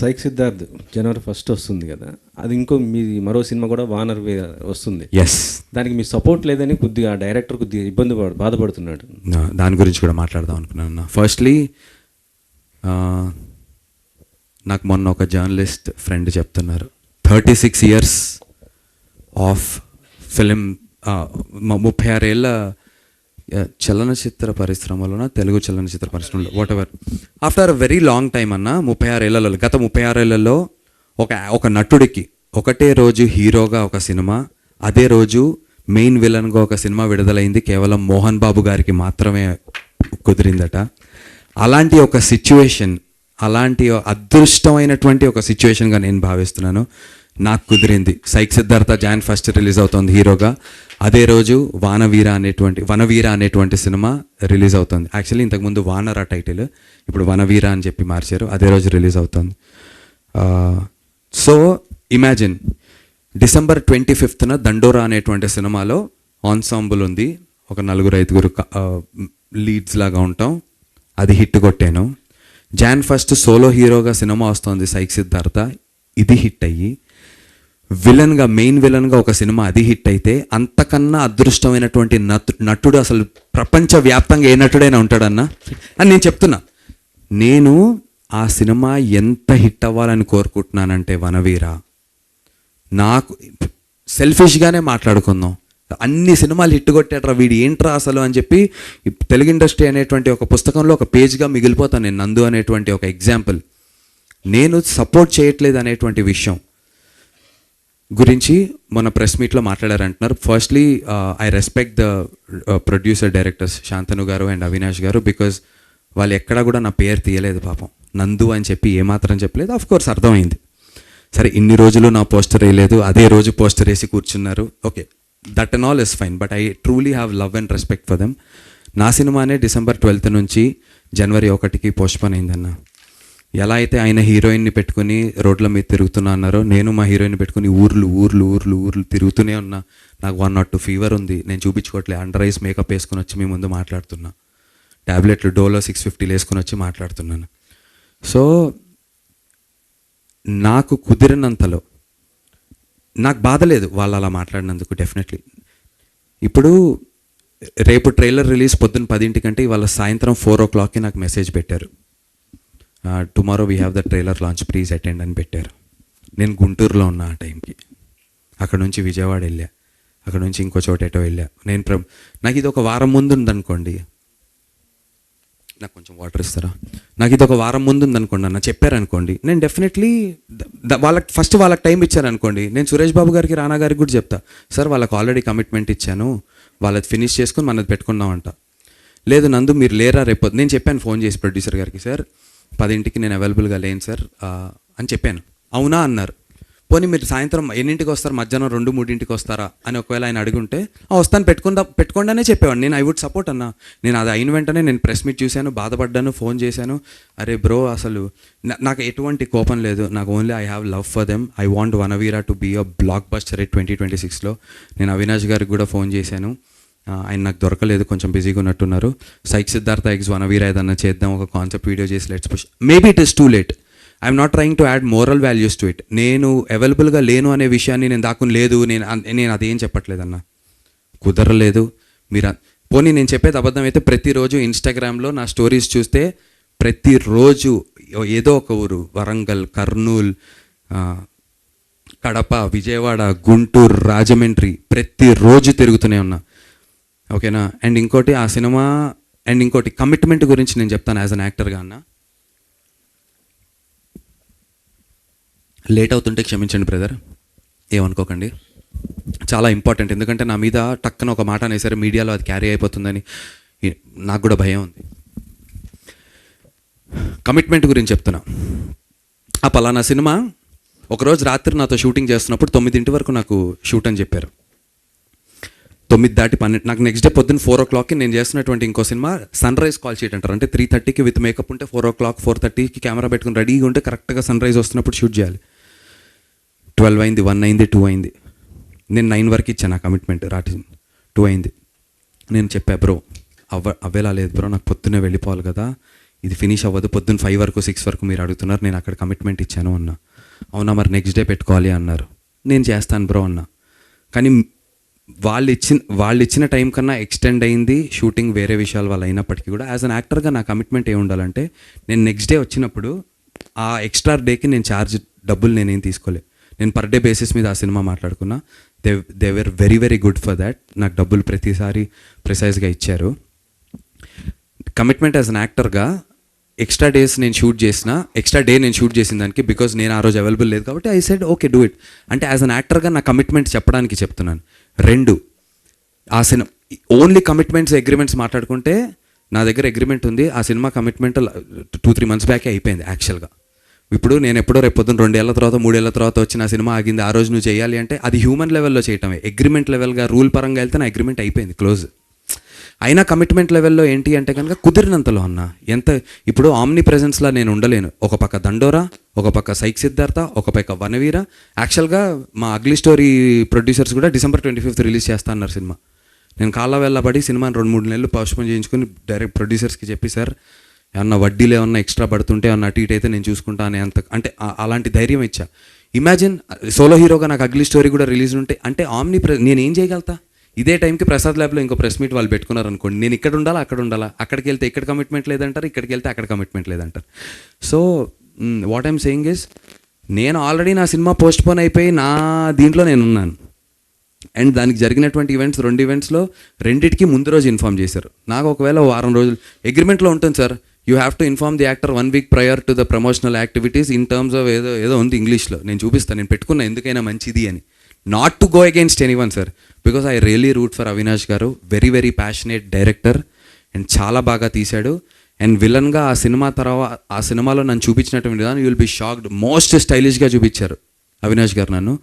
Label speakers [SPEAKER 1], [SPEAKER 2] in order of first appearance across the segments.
[SPEAKER 1] Psych Siddharth జనవరి 1 వస్తుంది కదా, అది ఇంకో మీ మరో సినిమా కూడా వానర్ వస్తుంది.
[SPEAKER 2] ఎస్,
[SPEAKER 1] దానికి మీ సపోర్ట్ లేదని కొద్దిగా డైరెక్టర్ కొద్దిగా బాధపడుతున్నాడు.
[SPEAKER 2] దాని గురించి కూడా మాట్లాడదాం అనుకున్నాను. ఫస్ట్లీ నాకు మొన్న ఒక జర్నలిస్ట్ ఫ్రెండ్ చెప్తున్నారు, 36 years ఆఫ్ ఫిలిం, 36 ఏళ్ళ చలనచిత్ర పరిశ్రమలోన, తెలుగు చలనచిత్ర పరిశ్రమలో, what ever, after very long time అన్న, 36 ఏళ్లలో, గత 36 ఏళ్లలో ఒక నటుడికి ఒకటే రోజు హీరోగా ఒక సినిమా, అదే రోజు మెయిన్ విలన్గా ఒక సినిమా విడుదలైంది కేవలం మోహన్ బాబు గారికి మాత్రమే కుదిరిందట. అలాంటి ఒక సిచ్యువేషన్, అలాంటి అదృష్టమైనటువంటి ఒక సిచ్యువేషన్గా నేను భావిస్తున్నాను. నాకు కుదిరింది. సైక్ సిద్ధార్థ Jan 1 రిలీజ్ అవుతుంది హీరోగా. అదే రోజు వనవీర అనేటువంటి సినిమా రిలీజ్ అవుతుంది. యాక్చువల్లీ ఇంతకుముందు వానర టైటిల్, ఇప్పుడు వనవీర అని చెప్పి మార్చారు. అదే రోజు రిలీజ్ అవుతుంది. సో ఇమాజిన్, December 25th దండోరా అనేటువంటి సినిమాలో ఆన్సాంబుల్ ఉంది, ఒక 4-5 లీడ్స్ లాగా ఉంటాం. అది హిట్ కొట్టాను. Jan 1 సోలో హీరోగా సినిమా వస్తుంది సైక్ సిద్ధార్థ, ఇది హిట్ అయ్యి, మెయిన్ విలన్గా ఒక సినిమా అది హిట్ అయితే, అంతకన్నా అదృష్టమైనటువంటి నటుడు అసలు ప్రపంచవ్యాప్తంగా ఏ నటుడైనా ఉంటాడన్నా అని నేను చెప్తున్నా. నేను ఆ సినిమా ఎంత హిట్ అవ్వాలని కోరుకుంటున్నానంటే, వనవీర, నాకు సెల్ఫిష్గానే మాట్లాడుకుందాం, అన్ని సినిమాలు హిట్ కొట్టాడ్రా వీడు ఏంట్రా అసలు అని చెప్పి తెలుగు ఇండస్ట్రీ అనేటువంటి ఒక పుస్తకంలో ఒక పేజ్గా మిగిలిపోతాను నేను. నందు అనేటువంటి ఒక ఎగ్జాంపుల్. నేను సపోర్ట్ చేయట్లేదు అనేటువంటి విషయం గురించి మొన్న ప్రెస్ మీట్లో మాట్లాడారంటున్నారు. Firstly I respect the producer directors Shantanu గారు అండ్ అవినాష్ గారు, బికాజ్ వాళ్ళు ఎక్కడా కూడా నా పేరు తీయలేదు పాపం. నందు అని చెప్పి ఏమాత్రం చెప్పలేదు. ఆఫ్ కోర్స్ అర్థమైంది. సరే, ఇన్ని రోజులు నా పోస్టర్ వేయలేదు, అదే రోజు పోస్టర్ వేసి కూర్చున్నారు. Okay, that and all is fine, but I truly have love and respect for them. నా సినిమానే December 12th నుంచి January 1కి పోస్ట్పోన్ అయిందన్న. ఎలా అయితే ఆయన హీరోయిన్ని పెట్టుకుని రోడ్ల మీద తిరుగుతున్నా అన్నారో, నేను మా హీరోయిన్ పెట్టుకుని ఊర్లు తిరుగుతూనే ఉన్నా. నాకు 102 ఫీవర్ ఉంది, నేను చూపించుకోవట్లే. అండర్ ఐస్ మేకప్ వేసుకుని వచ్చి మీ ముందు మాట్లాడుతున్నా, ట్యాబ్లెట్లు డోలో 650 వేసుకుని వచ్చి మాట్లాడుతున్నాను. సో నాకు కుదిరినంతలో నాకు బాధ లేదు వాళ్ళు అలా మాట్లాడినందుకు. డెఫినెట్లీ ఇప్పుడు రేపు ట్రైలర్ రిలీజ్ పొద్దున్న 10 ఇవాళ సాయంత్రం 4 o'clockకి నాకు మెసేజ్ పెట్టారు, tomorrow we have the trailer launch, please attend అని పెట్టారు. నేను గుంటూరులో ఉన్నా ఆ టైంకి. అక్కడ నుంచి విజయవాడ వెళ్ళా, అక్కడ నుంచి ఇంకో చోట ఎటో వెళ్ళా. నాకు ఇది ఒక వారం ముందు ఉందనుకోండి, నాకు కొంచెం వాటర్ ఇస్తారా, నాకు ఇది ఒక వారం ముందు ఉందనుకోండి అన్న చెప్పారనుకోండి, నేను డెఫినెట్లీ వాళ్ళకి టైం ఇచ్చారనుకోండి, నేను సురేష్ బాబు గారికి, రానా గారికి కూడా చెప్తా, సార్ వాళ్ళకి ఆల్రెడీ కమిట్మెంట్ ఇచ్చాను, వాళ్ళది ఫినిష్ చేసుకుని మనది పెట్టుకుందామంట. లేదు నందు మీరు లేరా రేపు, నేను చెప్పాను ఫోన్ చేసి ప్రొడ్యూసర్ గారికి, సార్ 10కి నేను అవైలబుల్గా లేను సార్ అని చెప్పాను. అవునా అన్నారు. పోనీ మీరు సాయంత్రం ఎన్నింటికి వస్తారు, మధ్యాహ్నం 2-3 వస్తారా అని ఒకవేళ ఆయన అడుగుంటే, వస్తాను పెట్టుకుండానే చెప్పేవాడు. నేను ఐ వుడ్ సపోర్ట్ అన్నా. నేను అది అయిన వెంటనే నేను ప్రెస్ మీట్ చూశాను, బాధపడ్డాను, ఫోన్ చేశాను. అరే బ్రో, అసలు నాకు ఎటువంటి కోపం లేదు, నాకు only I have love for them. I want Vanaveera to be a blockbuster 2026లో. నేను అవినాష్ గారికి కూడా ఫోన్ చేశాను, ఆయన నాకు దొరకలేదు, కొంచెం బిజీగా ఉన్నట్టున్నారు. సైక్ సిద్ధార్థ ఎగ్స్ వనవీర ఏదన్నా చేద్దాం, ఒక కాన్సెప్ట్ వీడియో చేసి let's push. Maybe it is too late. I'm not trying to add moral values to it. నేను అవైలబుల్గా లేను అనే విషయాన్ని నేను దాక్కుని లేదు, నేను అదేం చెప్పట్లేదన్నా, కుదరలేదు. మీరు పోనీ నేను చెప్పేది అబద్ధం అయితే, ప్రతిరోజు ఇన్స్టాగ్రామ్లో నా స్టోరీస్ చూస్తే ప్రతిరోజు ఏదో ఒక ఊరు, వరంగల్, కర్నూలు, కడప, విజయవాడ, గుంటూరు, రాజమండ్రి, ప్రతిరోజు తిరుగుతూనే ఉన్నా. ఓకేనా? అండ్ ఇంకోటి ఆ సినిమా, అండ్ ఇంకోటి కమిట్మెంట్ గురించి నేను చెప్తాను యాజ్ అన్ యాక్టర్గా అన్న. లేట్ అవుతుంటే క్షమించండి బ్రదర్, ఏమనుకోకండి, చాలా ఇంపార్టెంట్. ఎందుకంటే నా మీద టక్కన ఒక మాట అనేసరి మీడియాలో అది క్యారీ అయిపోతుందని నాకు కూడా భయం ఉంది. కమిట్మెంట్ గురించి చెప్తున్నా. ఆ పలానా సినిమా ఒకరోజు రాత్రి నాతో షూటింగ్ చేస్తున్నప్పుడు 9 వరకు నాకు షూట్ అని చెప్పారు. 9 దాటి 12 నాకు నెక్స్ట్ డే పొద్దున్న 4 o'clockకి నేను చేస్తున్నటువంటి ఇంకో cinema sun rise call sheet అంటారు. అంటే 3:30కి విత్ మేకప్ ఉంటే 4 o'clock 4:30కి కెమెరా పెట్టుకుని రెడీగా ఉంటే కరెక్ట్గా సన్ రైజ్ వస్తున్నప్పుడు షూట్ చేయాలి. 12 అయింది, 1 అయింది, 2 అయింది. నేను 9 వరకు ఇచ్చాను ఆ కమిట్మెంట్. రాటి 2 అయింది. నేను చెప్పా, బ్రో అవ్వేలా లేదు బ్రో, నాకు పొద్దున్నే వెళ్ళిపోవాలి కదా, ఇది ఫినిష్ అవ్వదు, పొద్దున్న 5 వరకు 6 వరకు మీరు అడుగుతున్నారు, నేను అక్కడ కమిట్మెంట్ ఇచ్చాను అన్నా. అవునా, మరి నెక్స్ట్ డే పెట్టుకోవాలి అన్నారు. నేను చేస్తాను బ్రో అన్నా. కానీ వాళ్ళు ఇచ్చిన టైం కన్నా ఎక్స్టెండ్ అయింది షూటింగ్, వేరే విషయాల వల్ల అయినప్పటికీ కూడా యాజ్ అన్ యాక్టర్గా నా కమిట్మెంట్ ఏమి ఉండాలంటే, నేను నెక్స్ట్ డే వచ్చినప్పుడు ఆ ఎక్స్ట్రా డేకి నేను డబ్బులు నేనేం తీసుకోలేదు. నేను పర్ డే బేసిస్ మీద ఆ సినిమా మాట్లాడుకున్నా. They were very very good for that. నాకు డబ్బులు ప్రతిసారి ప్రిసైజ్గా ఇచ్చారు. కమిట్మెంట్ యాజ్ అన్ యాక్టర్గా ఎక్స్ట్రా డే నేను షూట్ చేసిన దానికి బికాజ్ నేను ఆ రోజు అవైలబుల్ లేదు కాబట్టి I said okay do it. అంటే యాజ్ అన్ యాక్టర్గా నా కమిట్మెంట్ చెప్పడానికి చెప్తున్నాను. 2, ఆ సినిమా ఓన్లీ కమిట్మెంట్స్ అగ్రిమెంట్స్ మాట్లాడుకుంటే నా దగ్గర అగ్రిమెంట్ ఉంది. ఆ సినిమా కమిట్మెంట్ 2-3 months బ్యాకే అయిపోయింది యాక్చువల్గా. ఇప్పుడు నేను ఎప్పుడో రేపు పొద్దున్న 2 ఏళ్ల తర్వాత 3 ఏళ్ల తర్వాత వచ్చి నా సినిమా ఆగింది, ఆ రోజు నువ్వు చేయాలి అంటే అది హ్యూమన్ లెవెల్లో చేయటమే. అగ్రిమెంట్ లెవెల్గా రూల్ పరంగా వెళ్తే నా అగ్రిమెంట్ అయిపోయింది, క్లోజ్. అయినా కమిట్మెంట్ లెవెల్లో ఏంటి అంటే కనుక కుదిరినంతలో అన్న ఎంత. ఇప్పుడు ఆమ్ని ప్రెజెన్స్లా నేను ఉండలేను. ఒక పక్క దండోరా, ఒక పక్క సైక్ సిద్ధార్థ, ఒక పక్క వనవీర. యాక్చువల్గా మా అగ్లీ స్టోరీ ప్రొడ్యూసర్స్ కూడా December 25th రిలీజ్ చేస్తా అన్నారు సినిమా. నేను కాళ్ళ వెళ్ళబడి సినిమాని 2-3 నెలలు పోస్ట్పోన్ చేయించుకుని డైరెక్ట్ ప్రొడ్యూసర్స్కి చెప్పి, సార్ ఏమన్నా వడ్డీలు ఏమన్నా ఎక్స్ట్రా పడుతుంటే అన్న అటు ఇటు అయితే నేను చూసుకుంటాను అంటే అలాంటి ధైర్యం ఇచ్చా. ఇమాజిన్ సోలో హీరోగా నాకు అగ్లీ స్టోరీ కూడా రిలీజ్ ఉంటే అంటే నేను ఏం చేయగలుగుతా. ఇదే టైంకి ప్రసాద్ ల్యాబ్లో ఇంకో ప్రెస్ మీట్ వాళ్ళు పెట్టుకున్నారు అనుకోండి, నేను ఇక్కడ ఉండాలా అక్కడ ఉండాలా, అక్కడికి వెళ్తే ఇక్కడ కమిట్మెంట్ లేదంటారు, ఇక్కడికి వెళ్తే అక్కడ కమిట్మెంట్ లేదంటారు. So what I'm saying is, నేను ఆల్రెడీ నా సినిమా పోస్ట్పోన్ అయిపోయి నా దీంట్లో నేను ఉన్నాను. అండ్ దానికి జరిగినటువంటి 2 ఈవెంట్స్లో రెండింటికి ముందు రోజు ఇన్ఫామ్ చేశారు. నాకు ఒకవేళ వారం రోజులు అగ్రిమెంట్లో ఉంటుంది sir, you have to inform the actor 1 week prior to the promotional activities in terms of ఏదో ఉంది ఇంగ్లీష్లో. నేను చూపిస్తాను, నేను పెట్టుకున్నా ఎందుకైనా మంచిది అని. Not to go against anyone sir, because I really root for Avinash గారు. Very very passionate director and చాలా బాగా తీశాడు. అండ్ విలన్గా ఆ సినిమాలో నన్ను చూపించినటువంటి విధానం you will be shocked. Most స్టైలిష్గా చూపించారు అవినాష్ గారు నన్ను.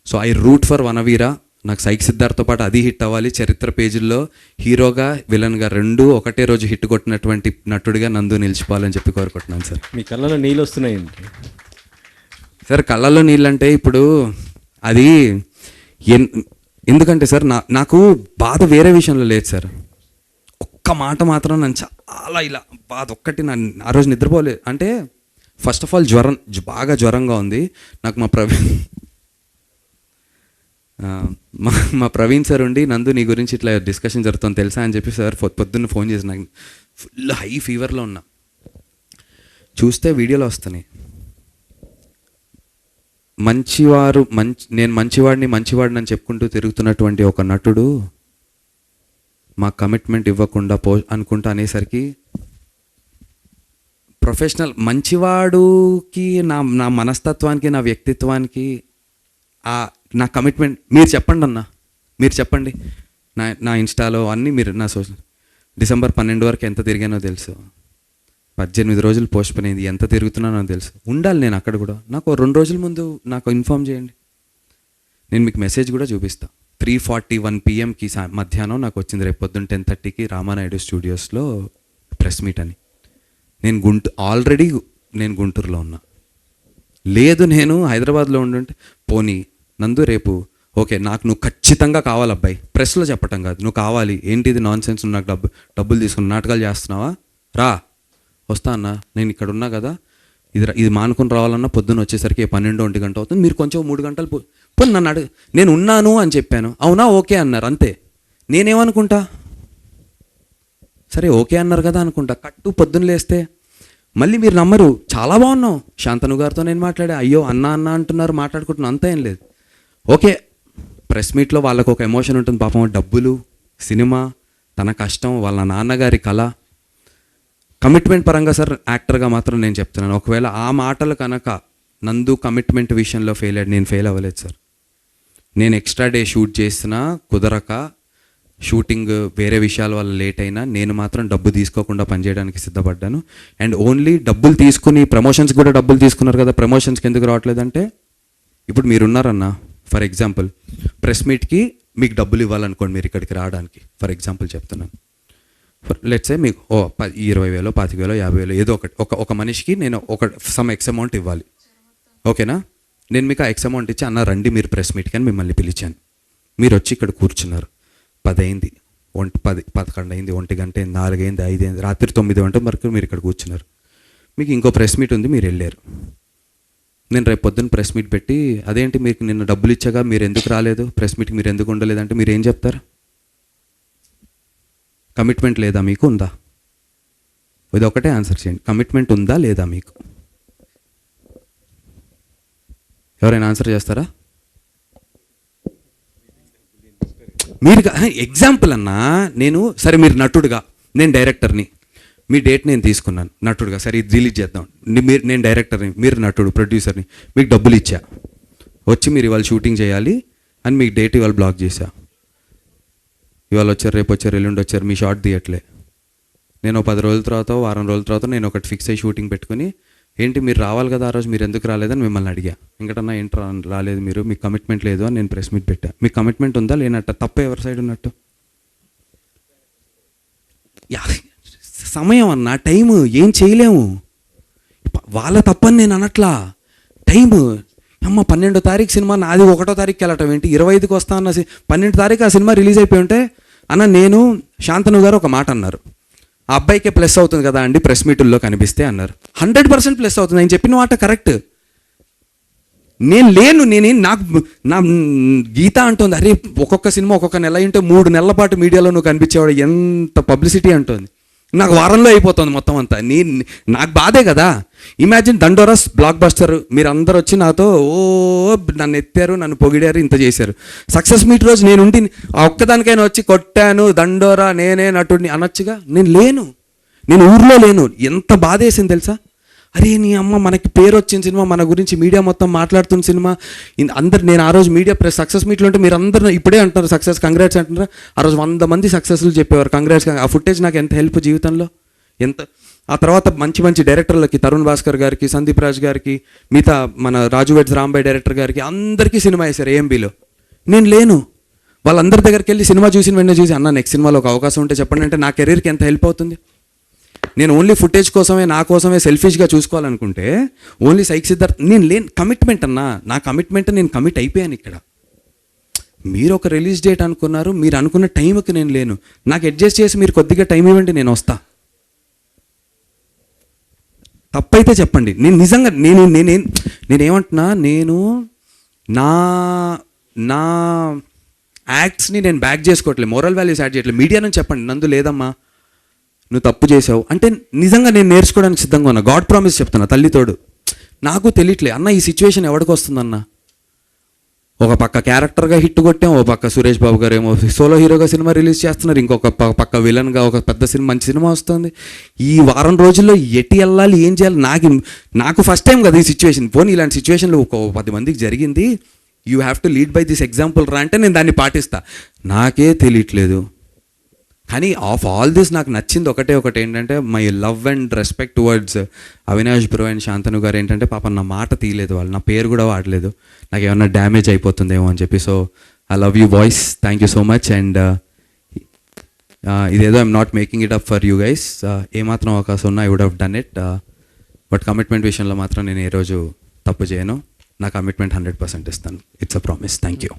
[SPEAKER 2] So I root for Vanaveera. నాకు సైక్ సిద్ధార్థతో పాటు అది హిట్ అవ్వాలి. చరిత్ర పేజీల్లో హీరోగా విలన్గా 2 ఒకటే రోజు హిట్ కొట్టినటువంటి నటుడిగా నందు నిలిచిపోవాలని చెప్పి కోరుకుంటున్నాను సార్.
[SPEAKER 1] మీ కళ్ళలో నీళ్ళు వస్తున్నాయండి
[SPEAKER 2] సార్. కళ్ళల్లో నీళ్ళు అంటే ఇప్పుడు అది ఎందుకంటే సార్ నాకు బాధ వేరే విషయంలో లేదు సార్. ఒక్క మాట మాత్రం నన్ను చాలా ఇలా బాధ ఒక్కటి, ఆ రోజు నిద్రపోలేదు. అంటే ఫస్ట్ ఆఫ్ ఆల్ బాగా జ్వరంగా ఉంది నాకు. మా ప్రవీణ్ సార్ ఉండి, నందు నీ గురించి ఇట్లా డిస్కషన్ జరుగుతుంది తెలుసా అని చెప్పి సార్ పొద్దున్న ఫోన్ చేసి, నాకు ఫుల్ హై ఫీవర్లో ఉన్నా. చూస్తే వీడియోలో వస్తున్నాయి, నేను మంచివాడిని అని చెప్పుకుంటూ తిరుగుతున్నటువంటి ఒక నటుడు మా కమిట్మెంట్ ఇవ్వకుండా అనుకుంటా అనేసరికి ప్రొఫెషనల్ మంచివాడుకి నా మనస్తత్వానికి నా వ్యక్తిత్వానికి నా కమిట్మెంట్ మీరు చెప్పండి అన్న, మీరు చెప్పండి. నా ఇన్స్టాలో అన్నీ మీరు నా December 12 వరకు ఎంత తిరిగానో తెలుసు. 18 రోజులు పోస్ట్పోన్ అయింది. ఎంత తిరుగుతున్నానో తెలుసు. ఉండాలి నేను అక్కడ కూడా. నాకు 2 రోజుల ముందు నాకు ఇన్ఫామ్ చేయండి, నేను మీకు మెసేజ్ కూడా చూపిస్తాను. 3:41 PM మధ్యాహ్నం నాకు వచ్చింది, రేపు పొద్దున్న 10:30కి రామానాయుడు స్టూడియోస్లో ప్రెస్ మీట్ అని. ఆల్రెడీ నేను గుంటూరులో ఉన్నా. లేదు నేను హైదరాబాద్లో ఉండుంటే పోనీ నందు రేపు ఓకే నాకు నువ్వు ఖచ్చితంగా కావాలి అబ్బాయి, ప్రెస్లో చెప్పటం కాదు, నువ్వు కావాలి, ఏంటిది నాన్ సెన్స్, నాకు డబ్బులు తీసుకుని నాటకాలు చేస్తున్నావా, రా వస్తా అన్న, నేను ఇక్కడ ఉన్నా కదా, ఇది మానుకొని రావాలన్నా పొద్దున్న వచ్చేసరికి 12-1 గంట అవుతుంది, మీరు కొంచెం 3 గంటలు పోనీ నన్ను నేను ఉన్నాను అని చెప్పాను. అవునా ఓకే అన్నారు, అంతే. నేనేమనుకుంటా, సరే ఓకే అన్నారు కదా అనుకుంటా. పొద్దున్న లేస్తే మళ్ళీ మీరు నమ్మరు, చాలా బాగున్నావు, శాంతను గారితో నేను మాట్లాడా, అయ్యో అన్న అంటున్నారు, మాట్లాడుకుంటున్నాను, అంతా ఏం లేదు. ఓకే ప్రెస్ మీట్లో వాళ్ళకు ఒక ఎమోషన్ ఉంటుంది పాపం, డబ్బులు, సినిమా, తన కష్టం, వాళ్ళ నాన్నగారి కళ. కమిట్మెంట్ పరంగా సార్ యాక్టర్గా మాత్రం నేను చెప్తున్నాను, ఒకవేళ ఆ మాటలు కనుక నందు కమిట్మెంట్ విషయంలో ఫెయిల్ అయ్యాడు, నేను ఫెయిల్ అవ్వలేదు సార్. నేను ఎక్స్ట్రా డే షూట్ చేసినా కుదరక, షూటింగ్ వేరే విషయాల వల్ల లేట్ అయినా నేను మాత్రం డబ్బు తీసుకోకుండా పనిచేయడానికి సిద్ధపడ్డాను. అండ్ ఓన్లీ డబ్బులు తీసుకుని ప్రమోషన్స్ కూడా డబ్బులు తీసుకున్నారు కదా, ప్రమోషన్స్కి ఎందుకు రావట్లేదంటే, ఇప్పుడు మీరున్నారన్న ఫర్ ఎగ్జాంపుల్ ప్రెస్ మీట్కి మీకు డబ్బులు ఇవ్వాలనుకోండి, మీరు ఇక్కడికి రావడానికి ఫర్ ఎగ్జాంపుల్ చెప్తున్నాను. లెట్స్ సే మీకు 20,000, 25,000, 50,000 ఏదో ఒక మనిషికి నేను సమ్ ఎక్స్ అమౌంట్ ఇవ్వాలి, ఓకేనా. నేను మీకు ఆ ఎక్స్ అమౌంట్ ఇచ్చి అన్న రండి మీరు ప్రెస్ మీట్కి అని మిమ్మల్ని పిలిచాను. మీరు వచ్చి ఇక్కడ కూర్చున్నారు, 10 అయింది, 10, 11 అయింది, 1 గంట అయింది, 4 అయింది, 5 అయింది, రాత్రి 9 గంటల వరకు మీరు ఇక్కడ కూర్చున్నారు. మీకు ఇంకో ప్రెస్ మీట్ ఉంది, మీరు వెళ్ళారు. నేను రేపు పొద్దున్న ప్రెస్ మీట్ పెట్టి అదేంటి మీకు నిన్న డబ్బులు ఇచ్చాగా మీరు ఎందుకు రాలేదు, ప్రెస్ మీట్కి మీరు ఎందుకు ఉండలేదంటే మీరు ఏం చెప్తారు? కమిట్మెంట్ లేదా మీకు, ఉందా? ఇది ఒకటే ఆన్సర్ చేయండి. కమిట్మెంట్ ఉందా లేదా మీకు? ఎవరైనా ఆన్సర్ చేస్తారా? మీరు ఎగ్జాంపుల్ అన్నా, నేను సరే మీరు నటుడుగా, నేను డైరెక్టర్ని, మీ డేట్ నేను తీసుకున్నాను నటుడుగా, సరే ఇది రిలీజ్ చేద్దాం, నేను డైరెక్టర్ని, మీరు నటుడు ప్రొడ్యూసర్ని, మీకు డబ్బులు ఇచ్చా, వచ్చి మీరు ఇవాళ షూటింగ్ చేయాలి అని మీకు డేట్ ఇవాళ బ్లాక్ చేశా. ఇవాళ వచ్చారు, రేపు వచ్చారు, ఎల్లుండి వచ్చారు, మీ షార్ట్ తీయట్లే. నేను 10 రోజుల తర్వాత, వారం రోజుల తర్వాత నేను ఒకటి ఫిక్స్ అయ్యి షూటింగ్ పెట్టుకుని, ఏంటి మీరు రావాలి కదా ఆ రోజు, మీరు ఎందుకు రాలేదని మిమ్మల్ని అడిగా. ఇంకటన్నా ఏంటి రాలేదు మీరు, మీకు కమిట్మెంట్ లేదు అని నేను ప్రెస్ మీట్ పెట్టా. మీకు కమిట్మెంట్ ఉందా లేనట్ట? తప్ప ఎవరి సైడ్ ఉన్నట్టు? సమయం అన్న, టైము ఏం చేయలేము, వాళ్ళ తప్పని నేను అనట్లా. టైము అమ్మ 12వ తారీఖు సినిమా, నాది 1వ తారీఖుకి వెళ్ళటం ఏంటి, 25కి వస్తా అన్న 12వ తారీఖు ఆ సినిమా రిలీజ్ అయిపోయి ఉంటే అన్న, నేను శాంతను గారు ఒక మాట అన్నారు, ఆ అబ్బాయికే ప్లస్ అవుతుంది కదా అండి ప్రెస్ మీటుల్లో కనిపిస్తే అన్నారు. 100% ప్లస్ అవుతుంది, నేను చెప్పిన మాట కరెక్ట్. నేను లేను, నాకు నా గీత అంటుంది, అరే ఒక్కొక్క సినిమా ఒక్కొక్క నెల అంటే 3 నెలల పాటు మీడియాలో నువ్వు కనిపించేవాడు, ఎంత పబ్లిసిటీ అంటుంది. నాకు వారంలో అయిపోతుంది మొత్తం అంతా. నాకు బాధే కదా. ఇమాజిన్ దండోరస్ బ్లాక్ బస్టర్, మీరు అందరు వచ్చి నాతో నన్ను ఎత్తారు, నన్ను పొగిడారు, ఇంత చేశారు. సక్సెస్ మీట్ రోజు నేను ఉండి ఆ ఒక్కదానికైనా వచ్చి కొట్టాను దండోరా నేనే నటుడిని అనొచ్చుగా. నేను లేను, నేను ఊర్లో లేను. ఎంత బాధ వేసింది తెలుసా? అరే నీ అమ్మ, మనకి పేరు వచ్చిన సినిమా, మన గురించి మీడియా మొత్తం మాట్లాడుతున్న సినిమా, అందరు నేను ఆ రోజు మీడియా సక్సెస్ మీట్లో ఉంటే మీరు అందరూ ఇప్పుడే అంటున్నారు సక్సెస్ కంగ్రాట్స్ అంటున్నారు. ఆ రోజు 100 మంది సక్సెస్లు చెప్పేవారు కంగ్రాట్స్. ఆ ఫుటేజ్ నాకు ఎంత హెల్ప్ జీవితంలో, ఎంత. ఆ తర్వాత మంచి మంచి డైరెక్టర్లకి, తరుణ్ భాస్కర్ గారికి, సందీప్ రాజ్ గారికి, మిగతా మన రాజు వెడ్స్ రాంబాయ్ డైరెక్టర్ గారికి అందరికీ సినిమా వేశారు ఏఎంబీలో. నేను లేను. వాళ్ళందరి దగ్గరికి వెళ్ళి సినిమా చూసిన వెంటనే చూసి, అన్న నెక్స్ట్ సినిమాలో ఒక అవకాశం ఉంటే చెప్పండి అంటే నా కెరీర్కి ఎంత హెల్ప్ అవుతుంది. నేను ఓన్లీ ఫుటేజ్ కోసమే, నా కోసమే సెల్ఫిష్గా చూసుకోవాలనుకుంటే ఓన్లీ సైక్ సిద్ధార్థ్ నేను లేను. కమిట్మెంట్ అన్నా, నా కమిట్మెంట్ నేను కమిట్ అయిపోయాను. ఇక్కడ మీరు ఒక రిలీజ్ డేట్ అనుకున్నారు, మీరు అనుకున్న టైంకి నేను లేను. నాకు అడ్జస్ట్ చేసి మీరు కొద్దిగా టైం ఇవ్వండి, నేను వస్తా. తప్పైతే చెప్పండి. నేను నిజంగా నేనేమంటున్నా, నేను నా యాక్ట్స్ని నేను బ్యాక్ చేసుకోవట్లేదు, మోరల్ వాల్యూస్ యాడ్ చేయట్లేదు. మీడియా నుంచి చెప్పండి, నందు లేదమ్మా నువ్వు తప్పు చేసావు అంటే నిజంగా నేను నేర్చుకోవడానికి సిద్ధంగా ఉన్నా. గాడ్ ప్రామిస్ చెప్తున్నా, తల్లితోడు. నాకు తెలియట్లే అన్న ఈ సిచ్యువేషన్ ఎవరికి వస్తుందన్న. ఒక పక్క క్యారెక్టర్గా హిట్ కొట్టాం, ఒక పక్క సురేష్ బాబు గారు ఏమో సోలో హీరోగా సినిమా రిలీజ్ చేస్తున్నారు, ఇంకొక పక్క విలన్గా ఒక పెద్ద సినిమా, మంచి సినిమా వస్తుంది. ఈ వారం రోజుల్లో ఎటు వెళ్ళాలి, ఏం చేయాలి, నాకు ఫస్ట్ టైం కదా ఈ సిచ్యువేషన్. పోనీ ఇలాంటి సిచ్యువేషన్లో ఒక 10 మందికి జరిగింది, you have to lead by this example రా అంటే నేను దాన్ని పాటిస్తా. నాకే తెలియట్లేదు. కానీ ఆఫ్ ఆల్ దిస్ నాకు నచ్చింది ఒకటి ఏంటంటే, my love and respect towards Avinash bro and Shantanu గారు. ఏంటంటే పాపం నా మాట తీయలేదు వాళ్ళు, నా పేరు కూడా వాడలేదు, నాకు ఏమన్నా డ్యామేజ్ అయిపోతుందేమో అని చెప్పి. So I love you boys, thank you so much. And ఇదేదో I'm not making it up for you guys. ఏమాత్రం అవకాశం ఉన్నా I would have done it. But commitment విషయంలో మాత్రం నేను ఏ రోజు తప్పు చేయను. నా కమిట్మెంట్ 100% ఇస్తాను. It's a promise. Thank you.